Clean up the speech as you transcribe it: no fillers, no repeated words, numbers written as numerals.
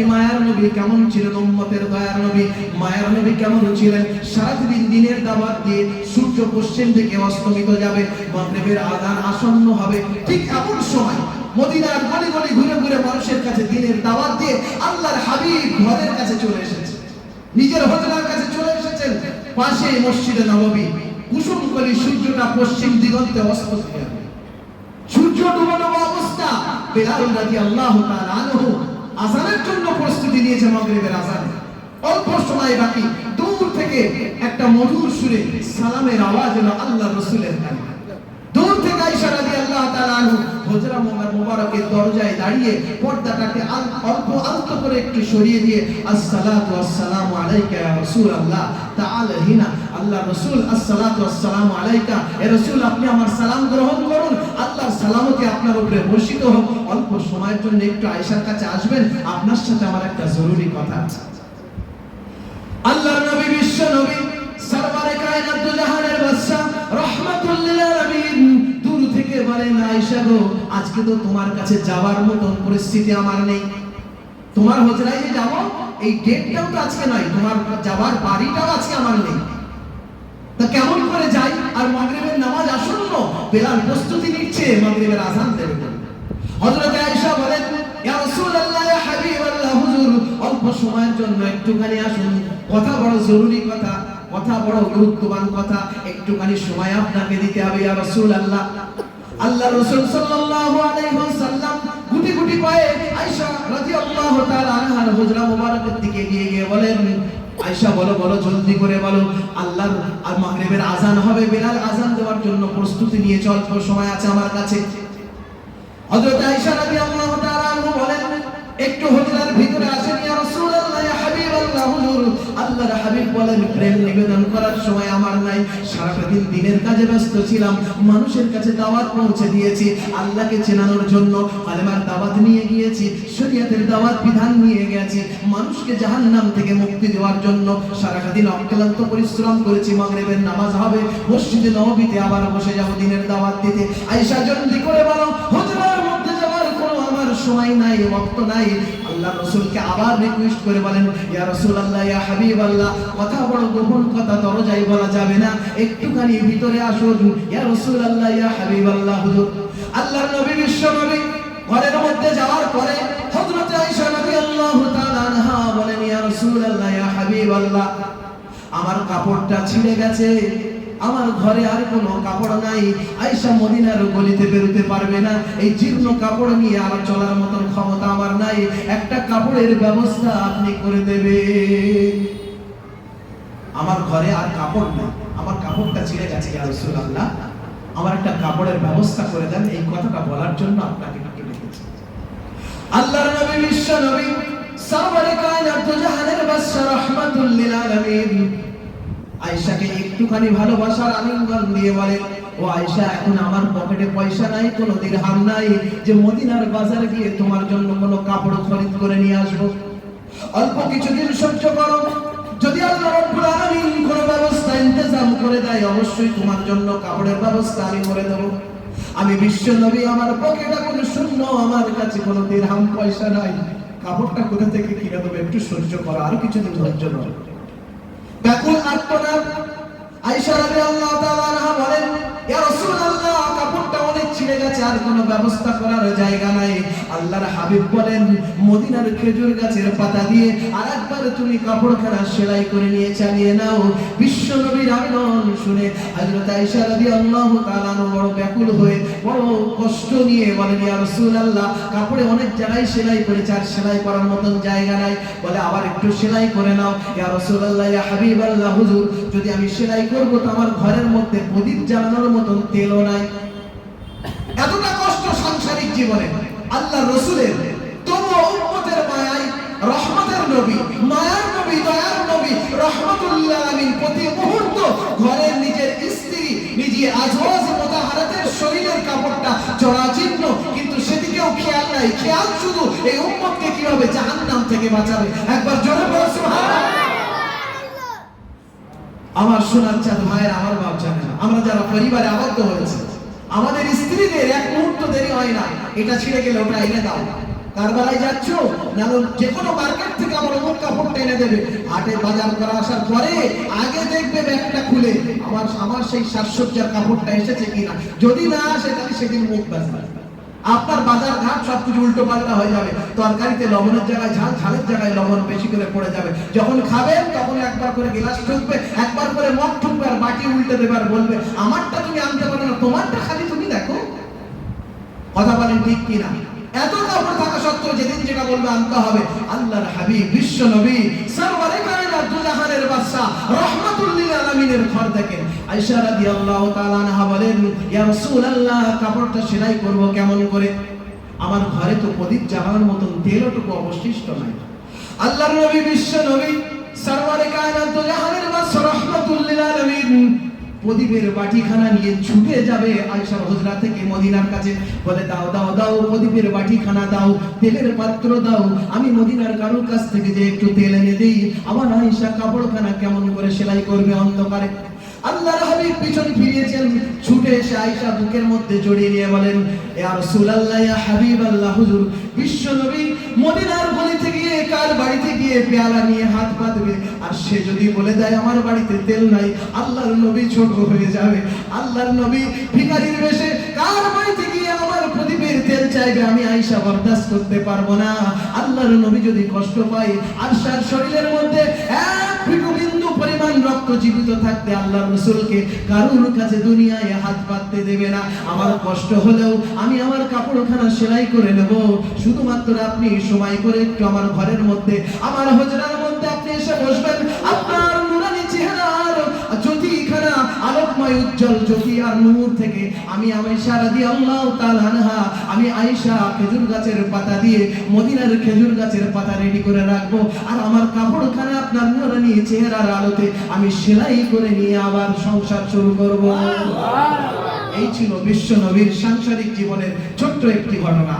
নবী মায়ার নবী কেমন ছিলেন, উম্মতের দয়ার নবী মায়ার নবী কেমন ছিলেন? সারাদিন দিনের দাওয়াত দিয়ে সূর্য পশ্চিম দিকে অস্তমিত যাবে, মাগরিবের আযান আসন্ন হবে, ঠিক এমন সময় মদিনার গলি গলি ঘুরে ঘুরে মানুষের কাছে দিনের দাওয়াত দিয়ে আল্লাহর হাবিব ঘরের কাছে চলে এসেছেন, নিজের হুজরার কাছে চলে এসেছেন। পাশে মসজিদে নববী, কুসুম কলি সূর্যটা পশ্চিম দিগন্তে অস্ত যাবে, সূর্য ডুবানো অবস্থা। বেলাল রাদিয়াল্লাহু তাআলা আনহু আযানের জন্য প্রস্তুতি নিয়েছে, মাগরিবের আযান অল্প সময় বাকি। দূর থেকে একটা মধুর সুরে সালামের আওয়াজ এলো আল্লাহর রাসূলের কানে। দূর থেকে আয়েশা রাদিয়াল্লাহু তাআলা আনহা হুজরা মুবারকের দরজায় দাঁড়িয়ে পর্দাটাকে অল্প আলতো করে একটু সরিয়ে দিয়ে আসসালাতু ওয়াসসালামু আলাইকা ইয়া রাসূলুল্লাহ তাআলা হিনা, আল্লাহর রাসূল আসসালাতু ওয়াসসালামু আলাইকা, এ রাসূল আপনি আমার সালাম গ্রহণ করুন, আল্লাহর সালামতে আপনার উপরে বর্ষিত হোক। অল্প সময়ের জন্য একটু আয়েশার কাছে আসবেন, আপনার সাথে আমার একটা জরুরি কথা আছে। আল্লাহর নবী বিশ্ব নবী সরওয়ারে কায়নাত দু জাহানের বাদশা রাহমাতুল লিল আলামিন দূর থেকে বলেন, আয়েশা গো, আজকে তো তোমার কাছে যাওয়ার মতো পরিস্থিতি আমার নেই। তোমার হুজরায় যে যাব এই ডেটটাও তো আজকে নাই, তোমার যাওয়ার বাড়িটাও আজকে আমার নেই, তা কেমন করে যাই? আর মাগরিবের নামাজ আসন্ন, বেলাল প্রস্তুতি নিচ্ছে মাগরিবের আযান দেবে। হযরত আয়েশা বলেন, ইয়া রাসূলুল্লাহ ইয়া হাবিবাল্লাহ, হুজুর অল্প সময়ের জন্য একটুখানি আসুন, কথা বড় জরুরি কথা, কথা বড় গুরুত্বপূর্ণ কথা, একটুখানি সময় আপনাকে দিতে হবে ইয়া রাসূলুল্লাহ। আল্লাহ রাসূল সাল্লাল্লাহু আলাইহি ওয়াসাল্লাম গুটি গুটি পায়ে আয়েশা রাদিয়াল্লাহু তাআলা আনহার হুজরা মুবারকের দিকে গিয়ে বলেন, আয়েশা বলো বলো, জলদি করে বলো, আল্লাহর আর মাগরিবের আযান হবে, বেলাল আযান দেওয়ার জন্য প্রস্তুতি নিয়ে চল, অল্প সময় আছে আমার কাছে। হযরত আয়েশা রাদিয়াল্লাহু তাআলা আনহা বলেন, একটু হুজরার ভিতরে আসেন ইয়া রাসূলুল্লাহ ইয়া হাবিবাল্লাহ, হুজুর আল্লাহর হাবিব বলেন, প্রেম নিবেদন করার সময় আমার নাই, সারাটা দিন দিনের কাজে ব্যস্ত ছিলাম, মানুষের কাছে দাওয়াত পৌঁছে দিয়েছি, আল্লাহকে চেনানোর জন্য কালেমার দাওয়াত নিয়ে গিয়েছি, শরীয়তের দাওয়াত বিধান নিয়ে গেছি, মানুষকে জাহান্নাম থেকে মুক্তি দেওয়ার জন্য সারাটা দিন অক্লান্ত পরিশ্রম করেছি। মাগরিবের নামাজ হবে, মসজিদে নববীতে আবার বসে যাব দিনের দাওয়াত দিতে। আয়েশা জলদি করে বলো, হুজরার মধ্যে যাওয়ার কোনো আমার সময় নাই, ওয়াক্ত নাই। আল্লাহ রাসূলকে আবার রিকোয়েস্ট করে বলেন, ইয়া রাসূলুল্লাহ ইয়া হাবিবাল্লাহ, কথা বড় গোপন কথা, দরজায় বলা যাবে না, একটুখানি ভিতরে আসুন ইয়া রাসূলুল্লাহ ইয়া হাবিবাল্লাহ। হুজুর আল্লাহর নবী বিশ্ব নবী ঘরের মধ্যে যাওয়ার পরে হযরত আয়েশা রাদিয়াল্লাহু তাআলা আনহা বলেন, ইয়া রাসূলুল্লাহ ইয়া হাবিবাল্লাহ, আমার কাপড়টা ছিঁড়ে গেছে, আমার ঘরে আর কোনো কাপড় নাই, আয়েশা মদিনার গলিতে বেরোতে পারবে না, এই জীর্ণ কাপড় নিয়ে আর চলার মতন ক্ষমতা আমার নাই, একটা কাপড়ের ব্যবস্থা আপনি করে দেবে। আমার ঘরে আর কাপড় নেই, আমার কাপড়টা ছিঁড়ে গেছে, ইয়া রাসূলুল্লাহ আমার একটা কাপড়ের ব্যবস্থা করে দেন, এই কথাটা বলার জন্য আপনাকে ডেকেছি। আল্লাহর নবী বিশ্ব নবী সরওয়ারে কায়নাত দু জাহানের বাদশা রাহমাতুল লিল আলামিন আয়েশাকে একটুখানি ভালোবাসার আলিঙ্গন দিয়ে বলে, ও আয়েশা, এখন আমার পকেটে পয়সা নাই, কোনো দিরহাম নাই যে মদিনার বাজারে গিয়ে তোমার জন্য কোনো কাপড় খরিদ করে নিয়ে আসবো, অল্প কিছুদিন সহ্য করো, যদি আল্লাহ রাব্বুল আলামিন কোনো ব্যবস্থা ইন্তজাম করে দেয়, অবশ্যই তোমার জন্য কাপড়ের ব্যবস্থা আমি করে দেব। আমি বিশ্ব নবী, আমার পকেটে কোনো শূন্য, আমার কাছে কোনো দিরহাম পয়সা নাই, কাপড়টা কোথা থেকে কিনে দেবো, একটু সহ্য করো, আর কিছুদিন ধৈর্য ধরো। ব্যাকুল আর্তনাদ আয়েশা রাদিয়াল্লাহু তাআলা আনহা বলেন, ইয়া রাসূলুল্লাহ কাপড়টা অনেক ছিঁড়ে গেছে, আর কোনো ব্যবস্থা করার জায়গা নাই। আল্লাহর হাবিব বলেন, মদিনার খেজুর গাছের পাতা দিয়ে আরেকবার তুমি কাপড়খানা সেলাই করে নিয়ে চালিয়ে নাও। বিশ্ব নবীর আবেদন শুনে হযরত আয়েশা রাদিয়াল্লাহু তাআলা আনহা বড় ব্যাকুল হয়ে বড় কষ্ট নিয়ে বলেন, ইয়া রাসূলুল্লাহ কাপড়ে অনেক জায়গায় সেলাই করেছে, আর সেলাই করার মতন জায়গা নাই, বলে আবার একটু সেলাই করে নাও। ইয়া রাসূলুল্লাহ ইয়া হাবিবাল্লাহ, হুজুর যদি আমি সেলাই করব তো আমার ঘরের মধ্যে প্রদীপ জ্বালানোর মতন তেলও নাই। এতটা কষ্ট সাংসারিক জীবনে আল্লাহর রাসূলের, তবুও উম্মতের মায়ায় রহমতের নবী, মায়ার নবী, দয়ার নবী রাহমাতুল লিল আলামিন প্রতি মুহূর্ত ঘরের নিজের স্ত্রী, নিজে আজওয়াজ মুতাহারাতের শরীরের কাপড়টা জরাজীর্ণ, কিন্তু সেদিকেও খেয়াল নাই, খেয়াল শুধু এই উম্মতকে কিভাবে জাহান্নাম থেকে বাঁচাবে। একবার জোরে বলো সুবহানাল্লাহ। আমার সোনার চাঁদ ভাইয়ের, আমার বাপ জানে না, আমরা যারা পরিবারে আবদ্ধ হয়েছে, আমাদের স্ত্রীদের এক মুহূর্ত দেরি হয় না, এটা ছিঁড়ে গেলে ওটা এনে দাও, কারবালায় যাচ্ছ না, যে কোনো মার্কেট থেকে আমার অমুক কাপড়টা এনে দেবে। হাটে বাজার করে আসার পরে আগে দেখবে ব্যাগটা খুলে আমার সেই সাজসজ্জার কাপড়টা এসেছে কিনা। যদি না আসে তাহলে সেদিন মুখ বাঁচবে। আপনার বাজার ঘাট সবকিছু উল্টো পাল্টা হয়ে যাবে। তরকারিতে লবণের জায়গায় ঝাল, ঝালের জায়গায় লবণ বেশি করে পড়ে যাবে। যখন খাবেন তখন একবার করে গ্লাস ঠুকবে, একবার করে মগ ঠুকবে, আর বাটি উল্টে দেবে আর বলবে আমারটা তুমি আনতে পারো না, তোমারটা খালি তুমি দেখো। কথা বলেন ঠিক কিনা? এত কাপড় থাকা সত্ত্বেও যেদিন যেটা বলবে আনতে হবে। আল্লাহর হাবিব বিশ্ব নবী সরওয়ারে কায়নাত দুজাহানের বাদশা রাহমাতুল লিল আলামিনের ঘর দেখেন। আয়েশা রাদিয়াল্লাহু তাআলা আনহা বলেন, ইয়া রাসূলুল্লাহ, কাপড়টা সেলাই করব কেমন করে? আমার ঘরে তো প্রদীপ জ্বালানোর মতন তেলটুকু অবশিষ্ট নাই। আল্লাহর নবী বিশ্ব নবী সরওয়ারে কায়নাত দুজাহানের বাদশা রাহমাতুল লিল আলামিন প্রদীপের বাটিখানা নিয়ে ছুটে যাবে আয়েশার হুজরা থেকে মদিনার কাছে। বলে, দাও দাও দাও, প্রদীপের বাটিখানা দাও, তেলের পাত্র দাও, আমি মদিনার কারোর কাছ থেকে যে একটু তেল এনে দেই। আমার আয়েশা কাপড়খানা কেমন করে সেলাই করবে অন্ধকারে। আল্লাহর হাবিব পিছন ফিরিয়েছেন, ছুটে এসে আয়েশা বুকের মধ্যে জড়িয়ে নিয়ে বলেন, ইয়া রাসূলুল্লাহ, ইয়া হাবিবাল্লাহ, হুজুর বিশ্ব নবী মদিনার গলিতে গিয়ে কার বাড়িতে গিয়ে পেয়ালা নিয়ে হাত পাতবে, আর সে যদি বলে দেয় আমার বাড়িতে তেল নাই, আল্লাহর নবী ছোট হয়ে যাবে। আল্লাহর নবী ভিখারির বেশে কার বাড়িতে গিয়ে আমার প্রদীপের তেল চাইবে, আমি আয়েশা বরদাস্ত করতে পারবো না। আল্লাহর নবী যদি কষ্ট পায়, আয়েশার শরীরের মধ্যে এক বিন্দু পরিমাণ রক্ত জীবিত থাকতে আল্লাহর রাসূলকে কারোর কাছে দুনিয়ায় হাত পাততে দেবে না। আমার কষ্ট হলেও আমি আমার কাপড়খানা সেলাই করে নেব, শুধুমাত্র আপনি সময় করে একটু আমার ঘরের মধ্যে, আমার হুজরার মধ্যে আপনি এসে বসবেন। আপনার নুরানি চেহারার জ্যোতিখানা, আলোকময় উজ্জ্বল জ্যোতি আর নূর থেকে আমি আয়েশা রাদিয়াল্লাহু তাআলা আনহা, আমি আয়েশা খেজুর গাছের পাতা দিয়ে মদিনার খেজুর গাছের পাতা রেডি করে রাখবো, আর আমার কাপড়খানা আপনার নুরানি চেহারার আলোতে আমি সেলাই করে নিয়ে আবার সংসার শুরু করব। এই ছিল বিশ্ব নবীর সাংসারিক জীবনের ছোট্ট একটি ঘটনা।